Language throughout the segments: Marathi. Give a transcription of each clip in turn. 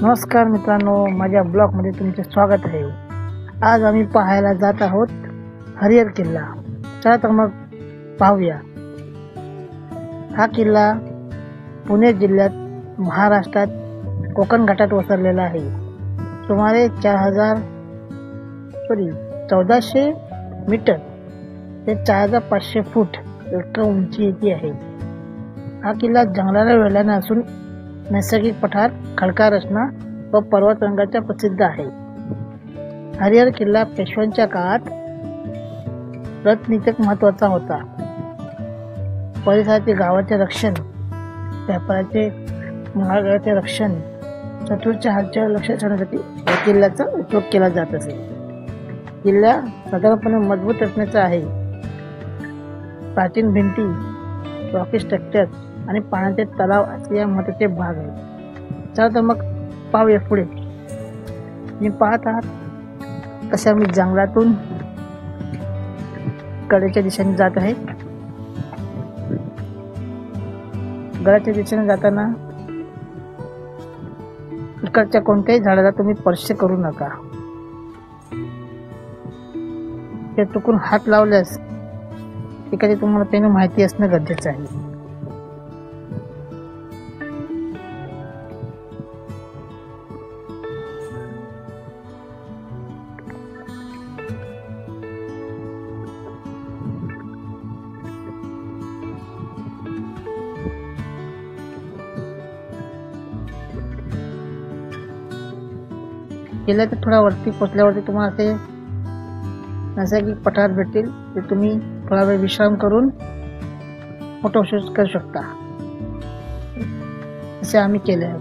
नमस्कार मित्रांनो, माझ्या ब्लॉगमध्ये तुमचे स्वागत आहे। आज आम्ही पाहायला जात आहोत हरिहर किल्ला। चला तर मग पाहूया। हा किल्ला पुणे जिल्ह्यात महाराष्ट्रात कोकण घाटात वसरलेला आहे। सुमारे 1400 मीटर ते 4500 फूट इतका उंची येथे आहे। हा किल्ला जंगलाला वेढलेला असून नैसर्गिक पठार, खडकाळ रचना व पर्वत रंगाचा प्रसिद्ध आहे। हरिहर किल्ला पेशव्यांच्या काळात रणनीतिक महत्वाचा होता। परिसरातील गावाचे रक्षण, व्यापाराचे महागाचे रक्षण, शत्रूच्या हालचाली लक्षात ठेवण्यासाठी या किल्ल्याचा उपयोग केला जात असे। किल्ला साधारणपणे मजबूत रचनेचा आहे। प्राचीन भिंती, रॉकी स्ट्रक्चर आणि पाण्याचे तलाव असे या महत्वाचे भाग आहेत। चला तर मग पाहूया पुढे। मी पाहत आहात तशा मी जंगलातून गडाच्या दिशेने जात आहे। गडाच्या दिशेने जाताना इकडच्या कोणत्याही झाडाला तुम्ही स्पर्श करू नका। ते चुकून हात लावल्यास एखादी तुम्हाला त्याने माहिती असणं गरजेचं आहे। किल्ल्याच्या थोडा वरती पोहोचल्यावरती तुम्हाला असे नैसर्गिक पठार भेटतील, ते तुम्ही थोडा वेळ विश्राम करून फोटोशूट करू शकता। असे आम्ही केले आहे।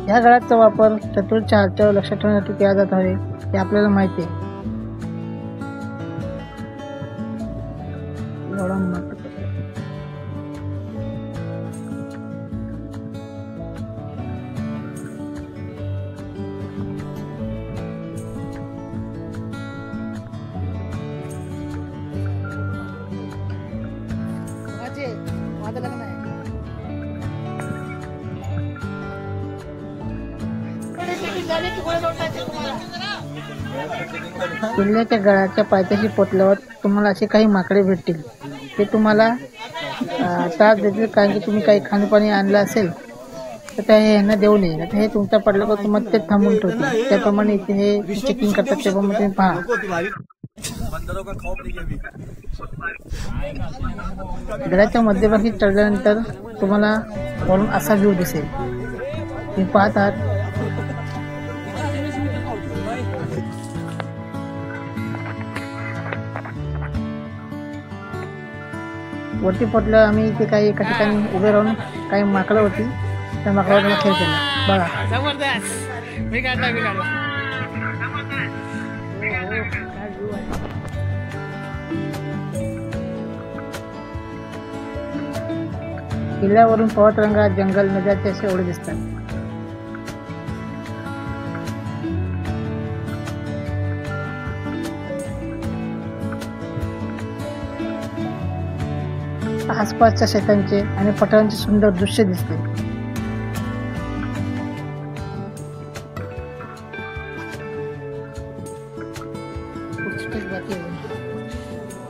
या गडाचा वापर शत्रूच्या हालचाली लक्षात ठेवण्यासाठी केला जात आहे, हे आपल्याला माहिती आहे। किल्ल्याच्या गडाच्या पायथ्याशी पोचल्यावर तुम्हाला असे काही माकडे भेटतील, ते तुम्हाला त्रास देतील, कारण की तुम्ही काही खाणेपाणी आणलं असेल तर त्या यांना देऊ नये, तर हे तुमचा पडलं तर तुम्हाला ते थांबून ठेवतील। त्याप्रमाणे इथे हे चेकिंग करतात, त्याप्रमाणे तुम्ही पहा। गडाच्या मध्यभागी चढल्यानंतर तुम्हाला वरून असा व्ह्यू दिसेल, तुम्ही पाहत आहात। वरती पोचल्यावर आम्ही इथे काही एका ठिकाणी उभे राहून काही माकडं होती, त्या माकडावर खेळ केला बघा। किल्ल्यावरून पर्वतरंगा, जंगल, नद्याचे असे ओढे दिसतात। आसपासच्या शेतांचे आणि पठारांचे सुंदर दृश्य दिसते।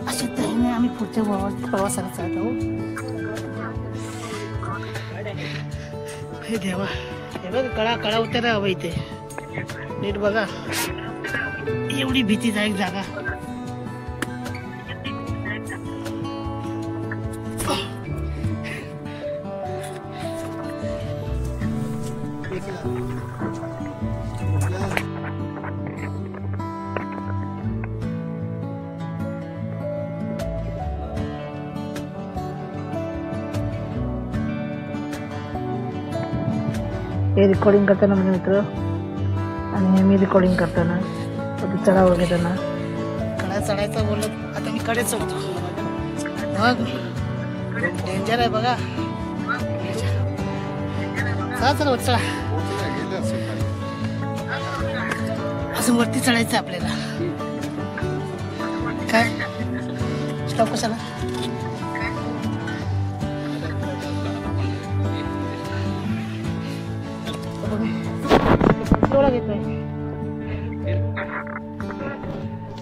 अशा तऱ्हेने आम्ही पुढच्या प्रवासाला चालत आहोत। हे देवा, हे बघ कडा उतरा हवा इथे, नीट बघा, एवढी भीतीदायक जागा। हे रिकॉर्डिंग करताना म्हणजे मित्र, आणि मी रिकॉर्डिंग करताना चढावर घेताना कडा चढायचं बोलत, आता मी कडे चढतो। मग डेंजर आहे बघा। चला चला चला, अजून वरती चढायचं आपल्याला. काय स्टॉप कशाला? तेवढा घेतोय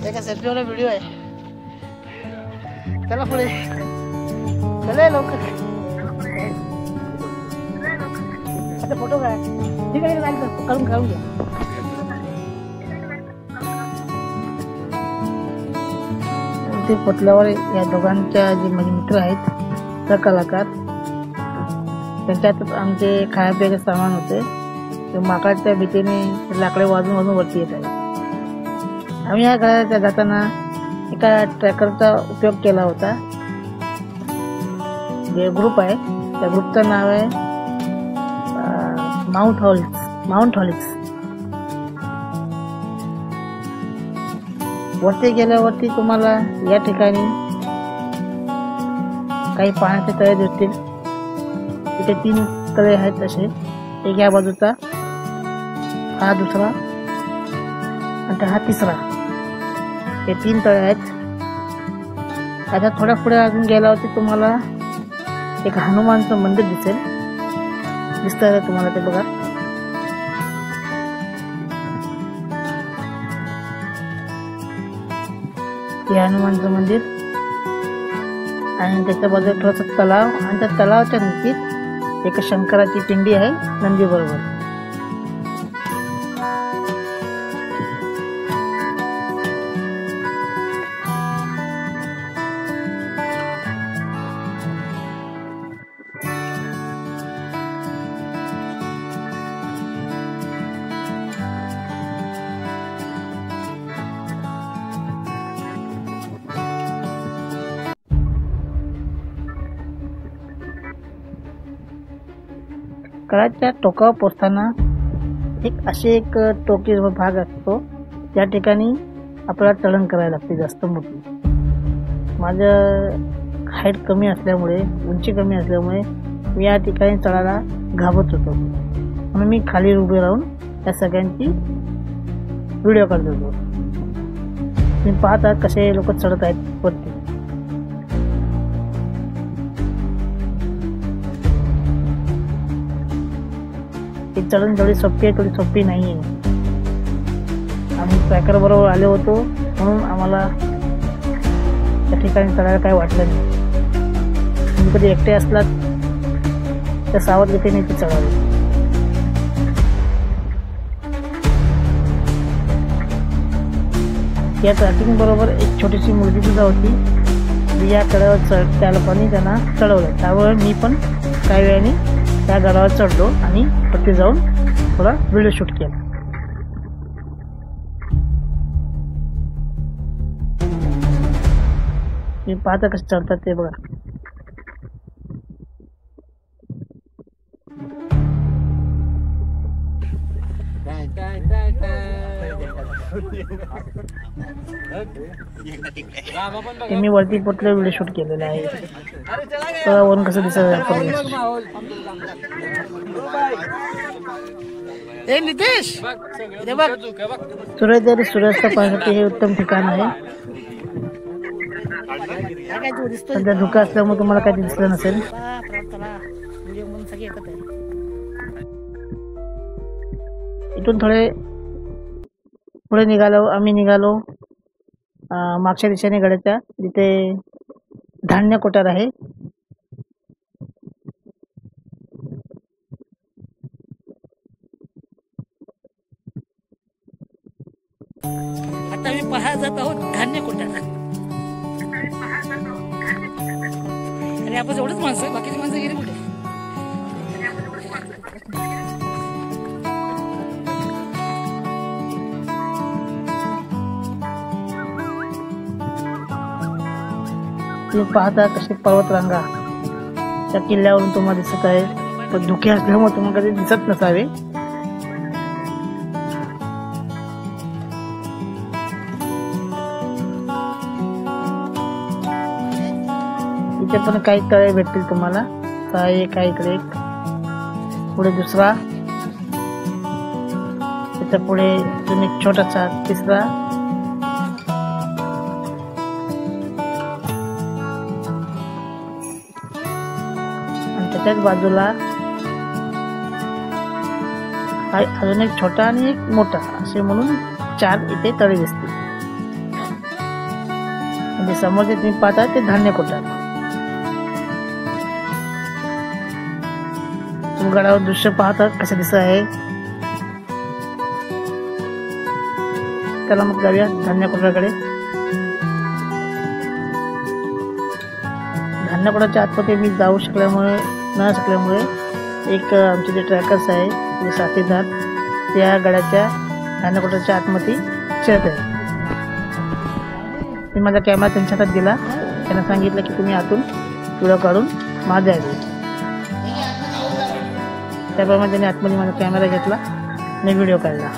एका सेल्फीवाला व्हिडिओ आहे. चला पुढे चला लवकर. आता फोटो काय ठीक आहे काढून घ्या. ते पुतळ्यावर या दोघांच्या जे माझे मित्र आहेत त्या कलाकार त्यांच्यातच आमचे खाया प्यायचे सामान होते. ते माकडाच्या भीतीने लाकडे वाजून वाजून वरती येत आहे. आम्ही या गडाच्या जाताना एका ट्रॅकरचा उपयोग केला होता. जे ग्रुप आहे त्या ग्रुपचं नाव आहे माउंट हॉलिक्स. वरती गेल्यावरती तुम्हाला या ठिकाणी काही पाण्याचे तळे दिसतील. इथे 3 तळे आहेत असे. एक या बाजूचा, हा दुसरा आणि हा तिसरा. हे 3 तळे आहेत. आता थोड्या पुढे अजून गेल्यावरती तुम्हाला एक हनुमानचं मंदिर दिसतंय तुम्हाला ते बघा. हे हनुमानचं मंदिर आणि त्याच्या बाजूला थोडासा तलाव आणि त्या तलावाच्या नजीक एक शंकराची पिंडी आहे नंदी बरोबर. गडाच्या टोकावर पोचताना एक टोकी भाग असतो. त्या ठिकाणी आपल्याला चढण करायला लागते जास्त मोठी. माझं हाईट कमी असल्यामुळे, उंची कमी असल्यामुळे मी या ठिकाणी चढायला घाबरत होतो. म्हणून मी खाली उभे राहून त्या सगळ्यांची व्हिडिओ काढत होतो. तुम्ही पाहता कसे लोक चढत आहेत वरती. ही चढण जेवढी सोपी आहे तेवढी सोपी नाही आहे. आम्ही ट्रॅकर बरोबर आलो होतो म्हणून आम्हाला त्या ठिकाणी चढायला काही वाटलं नाही. तुम्ही कधी एकटे असलात तर सावधगतीने ते चढावे. या ट्रॅकिंग बरोबर एक छोटीशी मुलगी सुद्धा होती. जी या कड्यावर त्या लोकांनी त्यांना चढवलं. त्यामुळे मी पण काही वेळाने त्या गडावर चढलो आणि वरती जाऊन थोडा व्हिडिओ शूट केला. मी पाहता कसे चढतात ते बघा. मी वरती पोचले व्हिडिओ शूट केलेला आहे. वरून कसं दिसत नितेश सूर्यास्त पाहण्यासाठी हे उत्तम ठिकाण आहे. सध्या धुका असल्यामुळे तुम्हाला काही दिसलं नसेल. इथून थोडे पुढे आम्ही निघालो मागच्या दिशेने गडाच्या, जिथे धान्य कोठार आहे. आता आम्ही पाहायला जात आहोत धान्य कोठार. आणि आपण एवढंच माणसं, बाकीची माणसं गेली कुठे? तुम्ही पाहता कसे पर्वत रांगा त्या किल्ल्यावरून तुम्हाला दिसत आहे. पण धुके असल्यामुळे तुम्हाला कधी दिसत नसावे. इथे पण काही तळे भेटतील तुम्हाला. एक आहे इकडे, एक पुढे दुसरा, त्याच्या पुढे अजून एक छोटासा तिसरा आणि त्याच्याच बाजूला अजून एक छोटा आणि एक मोठा असे म्हणून 4 इथे तळे दिसतील. म्हणजे समोर जे तुम्ही पाहता ते धान्य कोठार. तुम्ही गडावर दृश्य पाहता कसं दिसत आहे. त्याला मग जाऊया धान्य कोठाराकडे. धान्य कोठाराच्या आतमध्ये मी जाऊ न शकल्यामुळे एक आमचे जे ट्रॅकर्स आहे जे साथीदार त्या गडाच्या धान्य कोठाराच्या आतमध्ये शिरत आहे. मी माझा कॅमेरा त्यांच्या हातात दिला. त्यांना सांगितलं की तुम्ही आतून व्हिडिओ काढून मला द्यावे. त्याप्रमाणे त्यांनी आतमध्ये माझा कॅमेरा घेतला आणि व्हिडिओ काढला.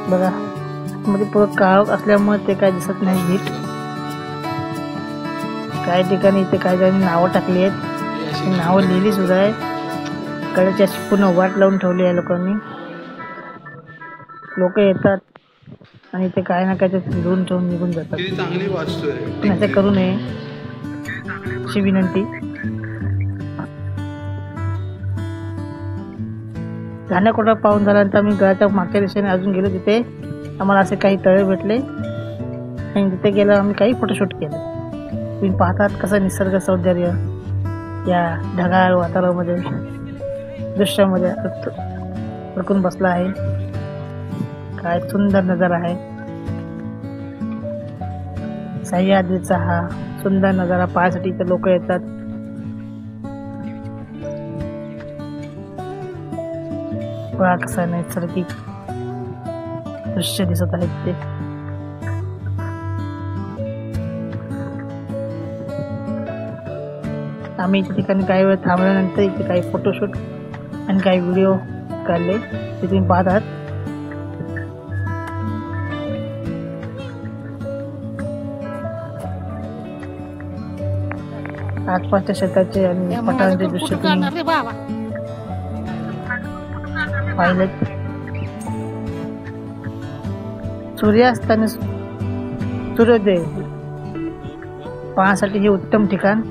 बघा मध्ये पुरं काळोख असल्यामुळे ते काय दिसत नाही नीट. काही ठिकाणी इथे काही जणांनी नावं टाकली आहेत. नावं लिहिली सुद्धा आहे. कड्याची अशी पूर्ण वाट लावून ठेवली आहे लोकांनी. लोक येतात आणि इथे काय ना काय ते लिहून ठेवून निघून जातात. पण असं करू नये अशी विनंती. धान्य कोठार पाहून झाल्यानंतर आम्ही गडाच्या मागच्या दिशेने अजून गेलो. तिथे आम्हाला असे काही तळे भेटले आणि तिथे गेलो आम्ही काही फोटोशूट केले. तुम्ही पाहतात कसं निसर्ग सौंदर्य या ढगाळ वातावरणामध्ये दृश्यामध्ये अडकून बसला आहे. काय सुंदर नजारा आहे. सह्याद्रीचा हा सुंदर नजारा पाहण्यासाठी इथे लोक येतात. बघा कसं नैसर्गिक दृश्य दिसत आहेत ते. आम्ही इथे ठिकाणी काही वेळ थांबल्यानंतर इथे काही फोटोशूट आणि काही व्हिडिओ काढले ते तुम्ही पाहतात. आसपासच्या शेताचे आणि पठारांचे दृश्य तुम्ही पाहिलेत. सूर्यास्त आणि सूर्योदय पाहण्यासाठी हे उत्तम ठिकाण.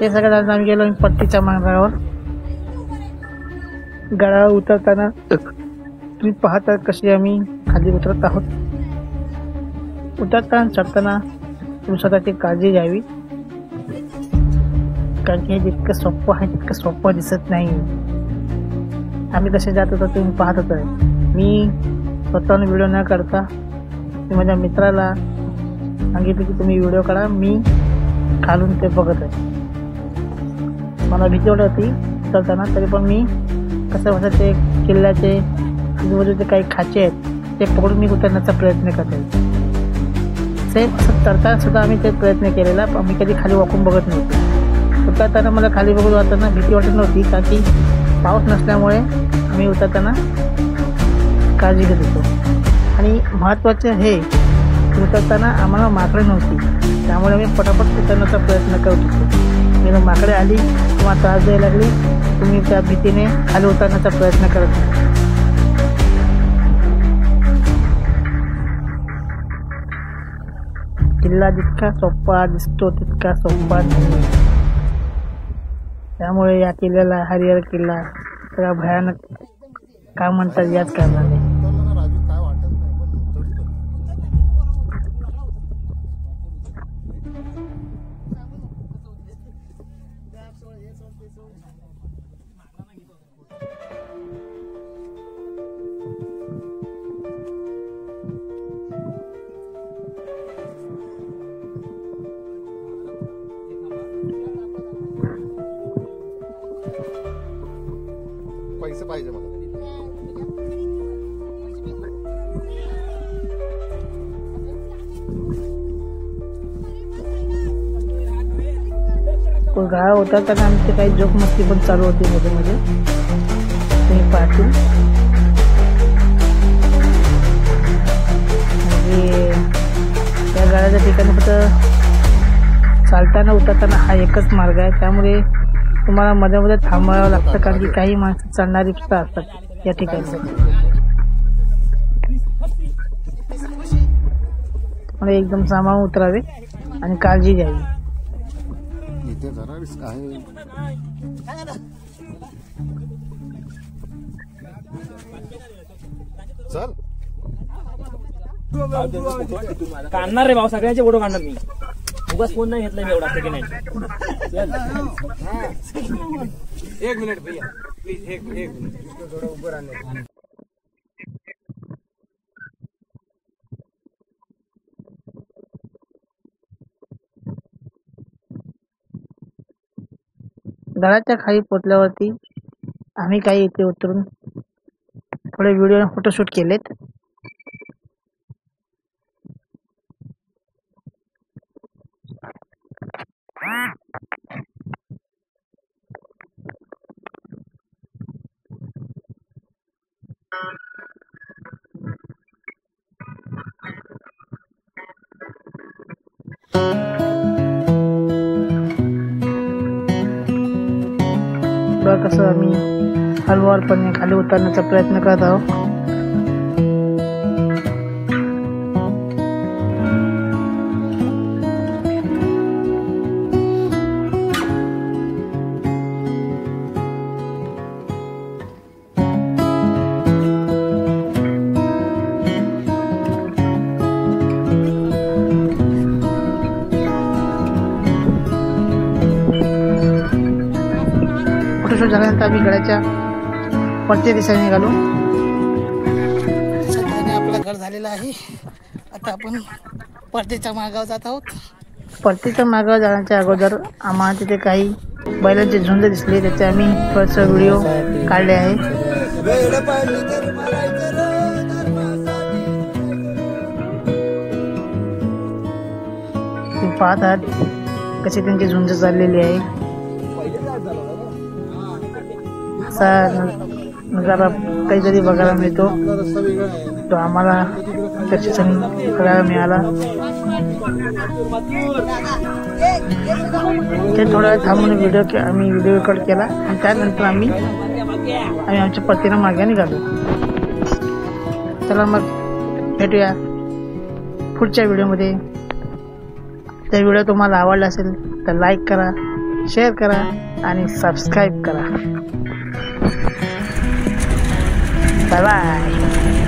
हे सगळं आम्ही गेलो पट्टीच्या मार्गावर. गडावर उतरताना तुम्ही पाहता कशी आम्ही खाली उतरत आहोत. उतरताना चढताना तुम्ही स्वतःची काळजी घ्यावी. कारण की हे जितकं सोपं आहे तितकं सोपं दिसत नाही. आम्ही कसे जात होतो तुम्ही पाहतच आहे. मी स्वतःहून व्हिडिओ न काढता मी माझ्या मित्राला सांगितलं की तुम्ही व्हिडिओ काढा. मी खालून ते बघत आहे. मला भीती वाटत होती उतरताना. तरी पण मी कसं ते किल्ल्याचे आजूबाजूचे काही खाचे आहेत ते पकडून मी उतरण्याचा प्रयत्न करत आहे. सेम असं चढताना सुद्धा आम्ही ते प्रयत्न केलेला. आम्ही कधी खाली वाकून बघत नव्हतो. उतरताना मला खाली बघून वाटताना भीती वाटत नव्हती. कारण की पाऊस नसल्यामुळे आम्ही उतरताना काळजी घेत होतो. आणि महत्त्वाचे हे उतरताना आम्हाला माकडे नव्हती. त्यामुळे आम्ही पटापट उतरण्याचा प्रयत्न करत होतो. मी माकडे आली किंवा त्रास द्यायला लागली तुम्ही त्या भीतीने खाली उतरण्याचा प्रयत्न करत नाही. किल्ला जितका सोपा दिसतो तितका सोपा नाही. त्यामुळे या किल्ल्याला हरिहर किल्ला सगळा भयानक का म्हणतात याच कारणाने. पैसे पाहिजे मला. गाळा होता त्यांना आमचे काही जोक मस्ती पण चालू होती मध्ये मध्ये, तुम्ही पाहतील. म्हणजे या गाळ्याच्या ठिकाणी फक्त चालताना उतरताना हा एकच मार्ग आहे, त्यामुळे तुम्हाला मध्ये मध्ये थांबावं लागतं, कारण की काही माणसं चढणारी सुद्धा असतात या ठिकाणी. मला एकदम सामावून उतरावे आणि काळजी घ्यावी. काढणार रे भाऊ, सगळ्यांचे फोटो काढणार मी. उगाच फोन नाही घेतला मी एवढा सेकंड. एक मिनिट भैया प्लीज, एक मिनिट थोडं उभं राहणार. गडाच्या खाली पोचल्यावरती आम्ही काही इथे उतरून थोडे व्हिडिओ फोटोशूट केलेत. बघा कसं आम्ही हळूवारपणे खाली उतरण्याचा प्रयत्न करत आहोत. फोटोशूट झाल्यानंतर आम्ही गडाच्या वरच्या दिशेने निघालो. सध्याने आपलं घर झालेलं आहे. आता आपण परतीच्या मार्गावर जात आहोत. परतीच्या मार्गावर जाण्याच्या अगोदर आम्हाला तिथे काही बैलांचे झुंड दिसले, त्याचे आम्ही थोडंसं व्हिडिओ काढले आहे. तुम्ही पाहत आहात कशी त्यांची झुंज चाललेली आहे. असा नजारा काहीतरी बघायला मिळतो, तो आम्हाला त्या ठिकाणी बघायला मिळाला. ते थोडा वेळ थांबून आम्ही व्हिडिओ रेकॉर्ड केला आणि त्यानंतर आम्ही आमच्या परतीनं मागे निघालो. चला मग भेटूया पुढच्या व्हिडिओमध्ये. त्या व्हिडिओ तुम्हाला आवडला असेल तर लाईक करा, शेअर करा आणि सबस्क्राईब करा. Bye bye.